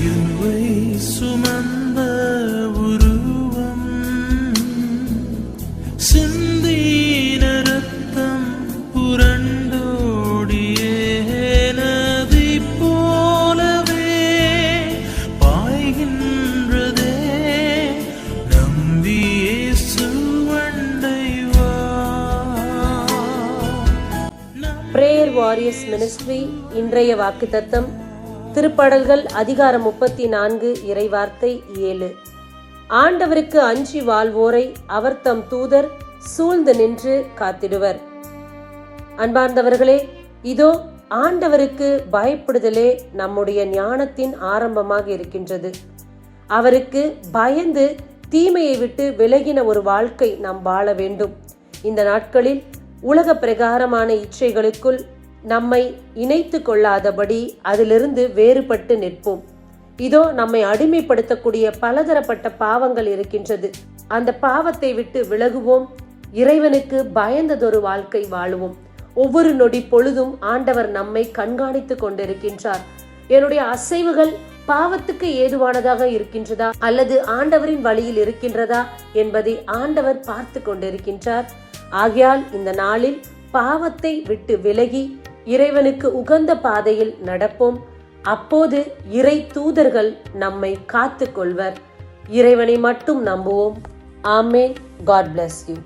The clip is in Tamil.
சிலுவை சுமந்த உருவம், சிந்தின ரத்தம் புரண்டோடியே நதி போலவே பாய்கின்றதே. நம்பி இயேசு அண்டை வா. பிரேயர் வாரியர்ஸ் மினிஸ்ட்ரி இன்றைய வாக்குத்தத்தம் திருப்பாடல்கள் அதிகாரம் 34 இறைவார்த்தை 7. ஆண்டவருக்கு அஞ்சி வாழ்வோரை அவர் தம் தூதர் சூழ்ந்து நின்று காத்திடுவர். அன்பார்ந்தவர்களே, இதோ ஆண்டவருக்கு பயப்படுதலே நம்முடைய ஞானத்தின் ஆரம்பமாக இருக்கின்றது. அவருக்கு பயந்து தீமையை விட்டு விலகின ஒரு வாழ்க்கை நாம் வாழ வேண்டும். இந்த நாட்களில் உலக பிரகாரமான இச்சைகளுக்குள் நம்மை இணைத்து கொள்ளாதபடி அதிலிருந்து வேறுபட்டு நிற்போம். இதோ நம்மை அடிமைப்படுத்தக்கூடிய பலதரப்பட்ட பாவங்கள் இருக்கின்றது. அந்த பாவத்தை விட்டு விலகுவோம். இறைவனுக்கு பயந்ததொரு வாழ்க்கை வாழுவோம். ஒவ்வொரு நொடி பொழுதும் ஆண்டவர் நம்மை கண்காணித்து கொண்டிருக்கின்றார். என்னுடைய அசைவுகள் பாவத்துக்கு ஏதுவானதாக இருக்கின்றதா அல்லது ஆண்டவரின் வழியில் இருக்கின்றதா என்பதை ஆண்டவர் பார்த்து கொண்டிருக்கின்றார். ஆகையால் இந்த நாளில் பாவத்தை விட்டு விலகி இறைவனுக்கு உகந்த பாதையில் நடப்போம். அப்போது இறை தூதர்கள் நம்மை காத்து கொள்வர். இறைவனை மட்டும் நம்புவோம். ஆமென். God bless you.